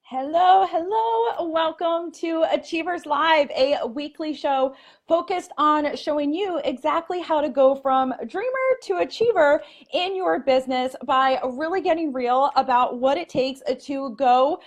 Hello. Welcome to Achievers Live, a weekly show focused on showing you exactly how to go from dreamer to achiever in your business by really getting real about what it takes to go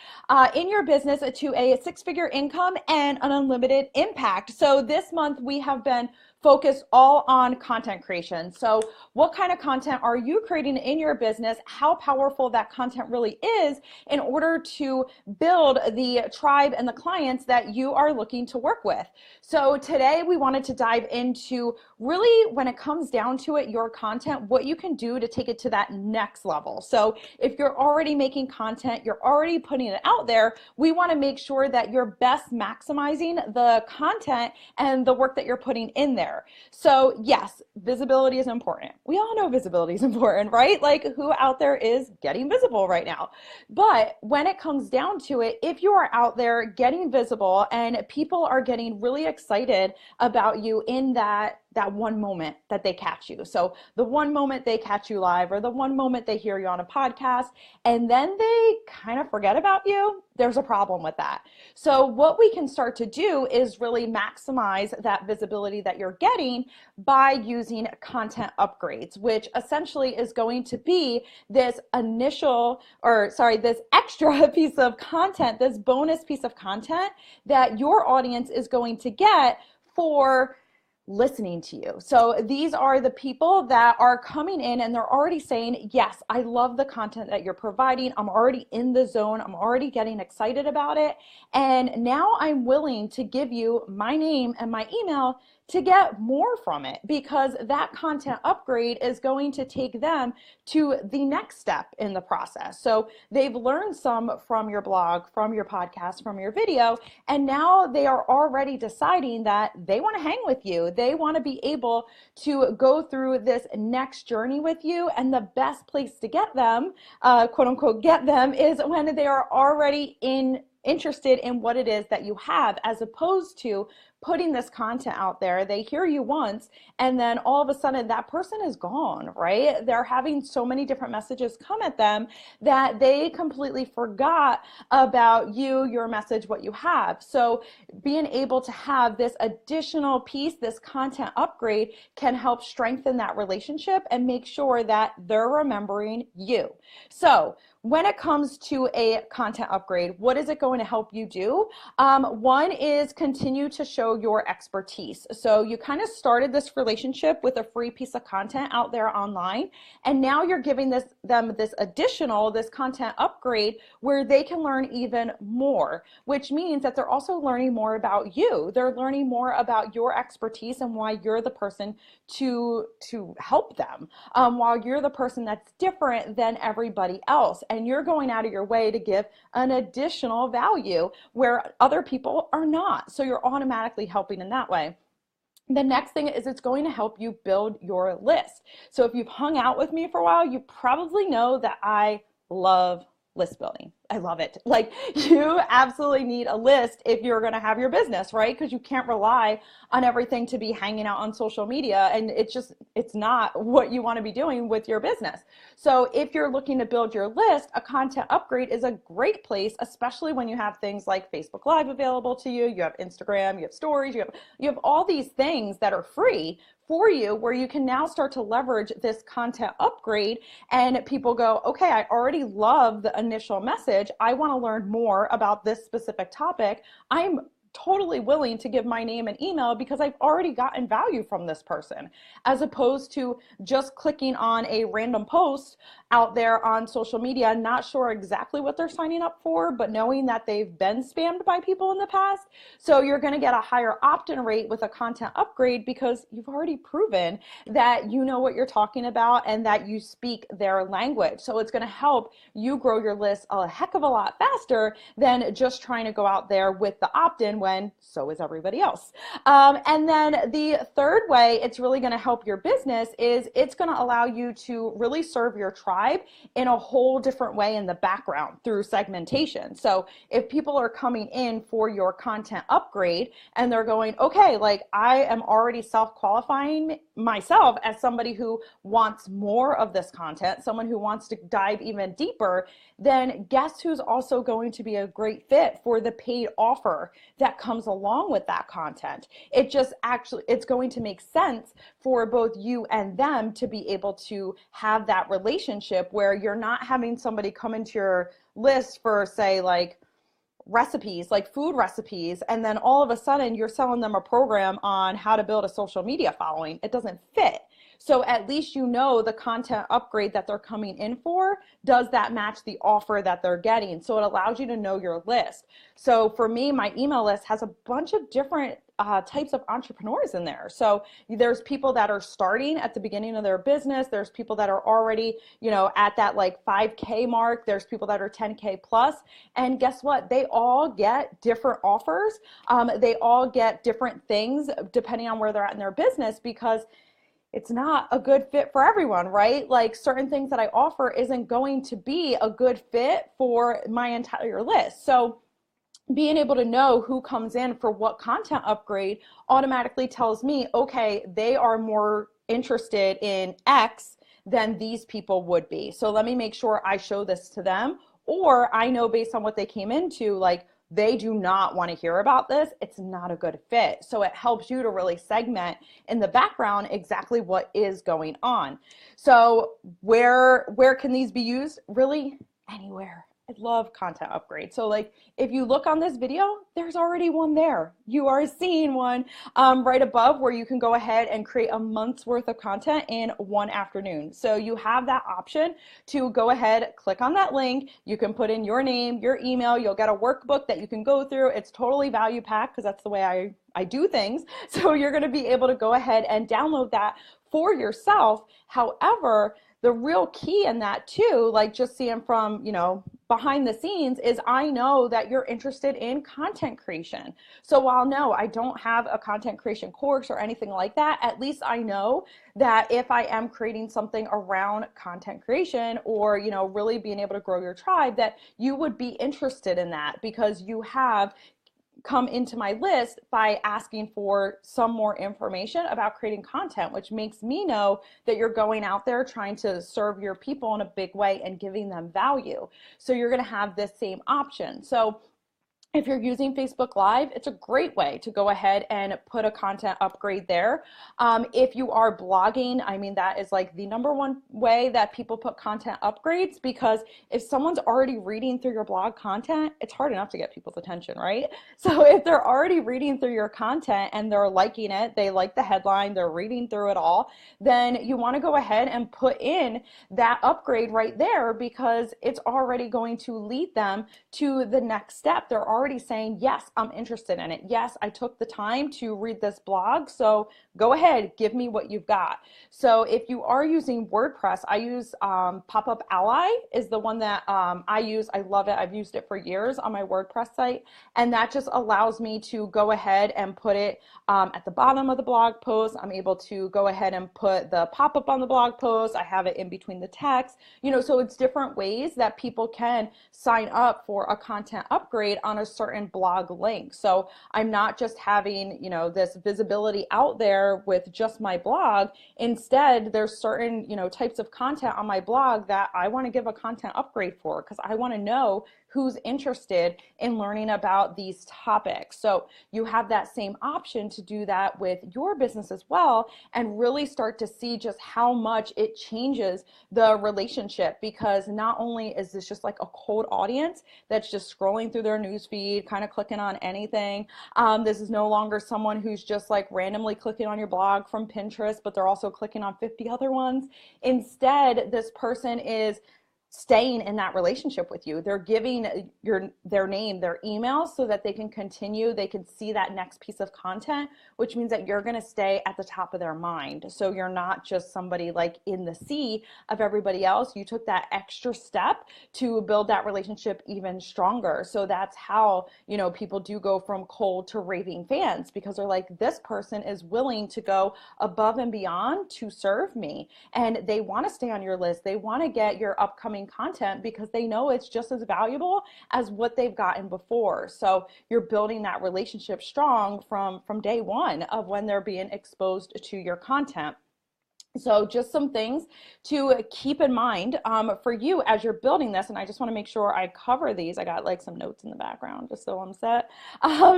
in your business to a six-figure income and an unlimited impact. So this month we have been focused all on content creation. So what kind of content are you creating in your business? How powerful that content really is in order to build the tribe and the clients that you are looking to work with. So today we wanted to dive into really, when it comes down to it, your content, what you can do to take it to that next level. So if you're already making content, you're already putting it out there, we want to make sure that you're best maximizing the content and the work that you're putting in there. So yes, visibility is important. We all know visibility is important, right? Like, who out there is getting visible right now? But when it comes down to it, if you are out there getting visible and people are getting really excited about you in that one moment that they catch you. So the one moment they catch you live, or the one moment they hear you on a podcast, and then they kind of forget about you, there's a problem with that. So what we can start to do is really maximize that visibility that you're getting by using content upgrades, which essentially is going to be this this extra piece of content, this bonus piece of content that your audience is going to get for listening to you. So these are the people that are coming in and they're already saying, yes, I love the content that you're providing. I'm already in the zone. I'm already getting excited about it. And now I'm willing to give you my name and my email to get more from it, because that content upgrade is going to take them to the next step in the process. So they've learned some from your blog, from your podcast, from your video, and now they are already deciding that they want to hang with you. They want to be able to go through this next journey with you. And the best place to get them, quote unquote, get them, is when they are already interested in what it is that you have, as opposed to putting this content out there. They hear you once and then all of a sudden that person is gone, right? They're having so many different messages come at them that they completely forgot about you, your message, what you have. So being able to have this additional piece, this content upgrade, can help strengthen that relationship and make sure that they're remembering you. So when it comes to a content upgrade, what is it going to help you do? One is continue to show your expertise. So you kind of started this relationship with a free piece of content out there online, and now you're giving them this content upgrade where they can learn even more, which means that they're also learning more about you. They're learning more about your expertise and why you're the person to help them, while you're the person that's different than everybody else. And you're going out of your way to give an additional value where other people are not. So you're automatically helping in that way. The next thing is it's going to help you build your list. So if you've hung out with me for a while, you probably know that I love list building. I love it. Like, you absolutely need a list if you're going to have your business, right? Because you can't rely on everything to be hanging out on social media, and it's not what you want to be doing with your business. So if you're looking to build your list, a content upgrade is a great place, especially when you have things like Facebook Live available to you. You have Instagram, you have stories, you have all these things that are free for you, where you can now start to leverage this content upgrade, and people go, okay, I already love the initial message. I want to learn more about this specific topic. I'm totally willing to give my name and email because I've already gotten value from this person, as opposed to just clicking on a random post out there on social media, not sure exactly what they're signing up for, but knowing that they've been spammed by people in the past. So you're going to get a higher opt-in rate with a content upgrade because you've already proven that you know what you're talking about and that you speak their language. So it's going to help you grow your list a heck of a lot faster than just trying to go out there with the opt-in when so is everybody else. And then the third way it's really going to help your business is it's going to allow you to really serve your tribe in a whole different way in the background through segmentation. So if people are coming in for your content upgrade and they're going, okay, like I am already self-qualifying myself as somebody who wants more of this content, someone who wants to dive even deeper, then guess who's also going to be a great fit for the paid offer that comes along with that content? It just actually, it's going to make sense for both you and them to be able to have that relationship where you're not having somebody come into your list for, say, like recipes, like food recipes, and then all of a sudden you're selling them a program on how to build a social media following. It doesn't fit. So at least you know the content upgrade that they're coming in for, does that match the offer that they're getting? So it allows you to know your list. So for me, my email list has a bunch of different types of entrepreneurs in there. So there's people that are starting at the beginning of their business. There's people that are already, at that like 5K mark. There's people that are 10K plus. And guess what? They all get different offers. They all get different things depending on where they're at in their business, because it's not a good fit for everyone, right? Like certain things that I offer isn't going to be a good fit for my entire list. So being able to know who comes in for what content upgrade automatically tells me, okay, they are more interested in X than these people would be. So let me make sure I show this to them. Or I know based on what they came into, like they do not want to hear about this. It's not a good fit. So it helps you to really segment in the background exactly what is going on. So where can these be used? Really anywhere. I love content upgrades. So like if you look on this video, there's already one there. You are seeing one right above where you can go ahead and create a month's worth of content in one afternoon. So you have that option to go ahead, click on that link. You can put in your name, your email. You'll get a workbook that you can go through. It's totally value packed because that's the way I do things. So you're going to be able to go ahead and download that for yourself. However, the real key in that too, like just seeing from, behind the scenes, is I know that you're interested in content creation. So while no, I don't have a content creation course or anything like that, at least I know that if I am creating something around content creation or, really being able to grow your tribe, that you would be interested in that because you have come into my list by asking for some more information about creating content, which makes me know that you're going out there trying to serve your people in a big way and giving them value. So you're going to have this same option. So if you're using Facebook Live, it's a great way to go ahead and put a content upgrade there. If you are blogging, I mean, that is like the number one way that people put content upgrades, because if someone's already reading through your blog content, it's hard enough to get people's attention, right? So if they're already reading through your content and they're liking it, they like the headline, they're reading through it all, then you want to go ahead and put in that upgrade right there, because it's already going to lead them to the next step. They're already saying, yes, I'm interested in it. Yes, I took the time to read this blog. So go ahead, give me what you've got. So if you are using WordPress, I use Pop-Up Ally is the one that I use. I love it. I've used it for years on my WordPress site. And that just allows me to go ahead and put it at the bottom of the blog post. I'm able to go ahead and put the pop-up on the blog post. I have it in between the text, so it's different ways that people can sign up for a content upgrade on a certain blog link. So I'm not just having, this visibility out there with just my blog. Instead, there's certain, types of content on my blog that I want to give a content upgrade for, because I want to know who's interested in learning about these topics. So you have that same option to do that with your business as well, and really start to see just how much it changes the relationship, because not only is this just like a cold audience that's just scrolling through their news feed, kind of clicking on anything. This is no longer someone who's just like randomly clicking on your blog from Pinterest, but they're also clicking on 50 other ones. Instead, this person is staying in that relationship with you. They're giving their name, their email, so that they can continue, they can see that next piece of content, which means that you're going to stay at the top of their mind. So you're not just somebody like in the sea of everybody else. You took that extra step to build that relationship even stronger. So that's how, people do go from cold to raving fans, because they're like, this person is willing to go above and beyond to serve me. And they want to stay on your list. They want to get your upcoming content because they know it's just as valuable as what they've gotten before. So you're building that relationship strong from day one of when they're being exposed to your content. So just some things to keep in mind for you as you're building this. And I just want to make sure I cover these. I got like some notes in the background just so I'm set.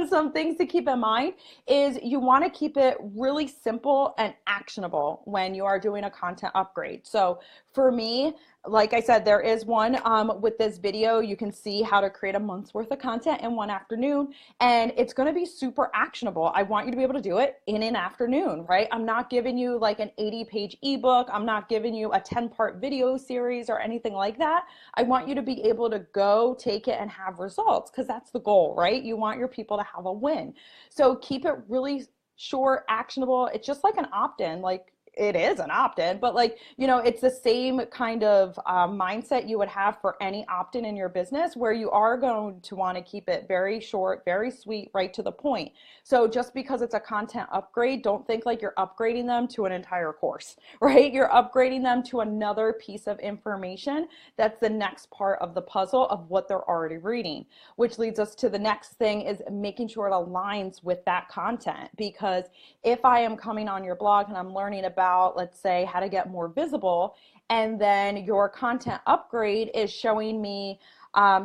Some things to keep in mind is you want to keep it really simple and actionable when you are doing a content upgrade. So for me, like I said, there is one with this video. You can see how to create a month's worth of content in one afternoon, and it's going to be super actionable. I want you to be able to do it in an afternoon, right? I'm not giving you like an 80-page ebook. I'm not giving you a 10-part video series or anything like that. I want you to be able to go take it and have results, because that's the goal, right? You want your people to have a win. So keep it really short, actionable. It's just like an opt-in, like it is an opt-in, but like, you know, it's the same kind of mindset you would have for any opt-in in your business, where you are going to want to keep it very short, very sweet, right to the point. So just because it's a content upgrade, don't think like you're upgrading them to an entire course, right? You're upgrading them to another piece of information that's the next part of the puzzle of what they're already reading, which leads us to the next thing, is making sure it aligns with that content. Because if I am coming on your blog and I'm learning about, let's say, how to get more visible, and then your content upgrade is showing me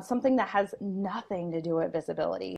something that has nothing to do with visibility.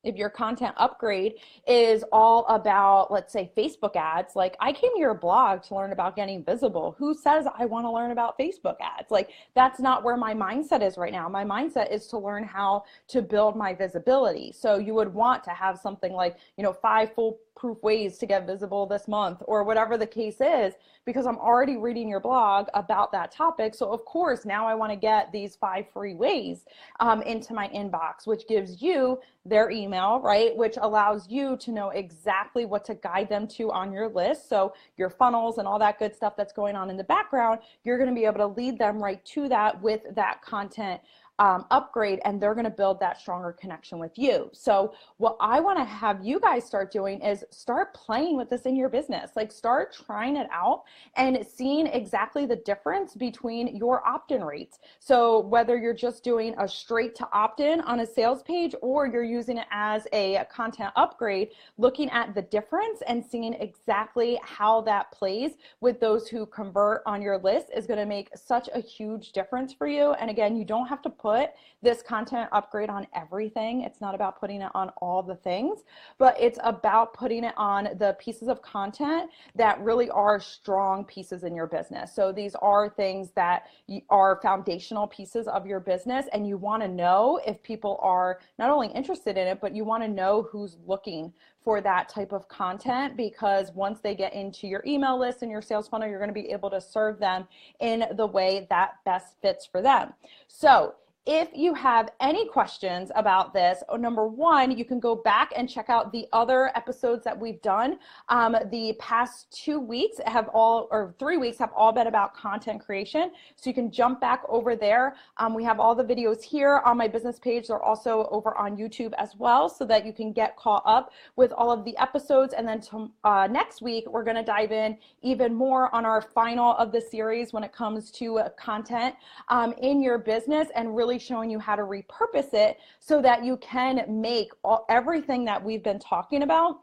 If your content upgrade is all about, let's say, Facebook ads, like I came to your blog to learn about getting visible. Who says I want to learn about Facebook ads? Like that's not where my mindset is right now. My mindset is to learn how to build my visibility. So you would want to have something like, you know, 5 foolproof ways to get visible this month, or whatever the case is, because I'm already reading your blog about that topic. So of course, now I want to get these 5 free ways into my inbox, which gives you their email, right? Which allows you to know exactly what to guide them to on your list. So your funnels and all that good stuff that's going on in the background, you're going to be able to lead them right to that with that content upgrade, and they're going to build that stronger connection with you. So what I want to have you guys start doing is start playing with this in your business. Like start trying it out and seeing exactly the difference between your opt-in rates. So whether you're just doing a straight to opt-in on a sales page, or you're using it as a content upgrade, looking at the difference and seeing exactly how that plays with those who convert on your list is going to make such a huge difference for you. And again, you don't have to put this content upgrade on everything. It's not about putting it on all the things, but it's about putting it on the pieces of content that really are strong pieces in your business. So these are things that are foundational pieces of your business, and you want to know if people are not only interested in it, but you want to know who's looking for that type of content, because once they get into your email list and your sales funnel, you're going to be able to serve them in the way that best fits for them. So if you have any questions about this, number one, you can go back and check out the other episodes that we've done. The past 2 weeks have all, or 3 weeks have all been about content creation. So you can jump back over there. We have all the videos here on my business page. They're also over on YouTube as well, so that you can get caught up with all of the episodes. And then next week, we're going to dive in even more on our final of the series when it comes to content in your business, and really showing you how to repurpose it so that you can make everything that we've been talking about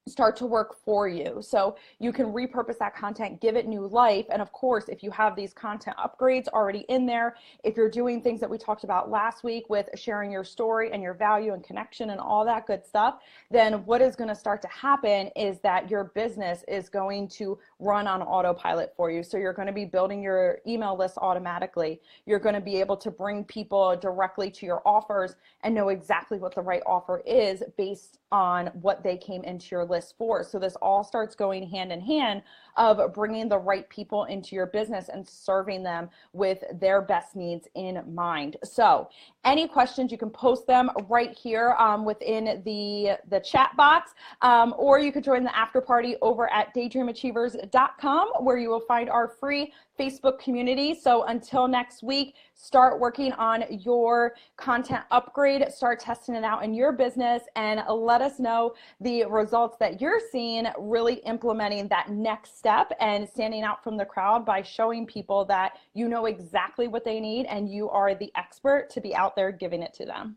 start to work for you. So you can repurpose that content, give it new life. And of course, if you have these content upgrades already in there, if you're doing things that we talked about last week with sharing your story and your value and connection and all that good stuff, then what is going to start to happen is that your business is going to run on autopilot for you. So you're going to be building your email list automatically. You're going to be able to bring people directly to your offers and know exactly what the right offer is based on what they came into your list for. So this all starts going hand in hand of bringing the right people into your business and serving them with their best needs in mind. So any questions, you can post them right here within the chat box, or you could join the after party over at daydreamachievers.com, where you will find our free Facebook community. So until next week, start working on your content upgrade, start testing it out in your business, and let us know the results that you're seeing, really implementing that next step and standing out from the crowd by showing people that you know exactly what they need and you are the expert to be out there giving it to them.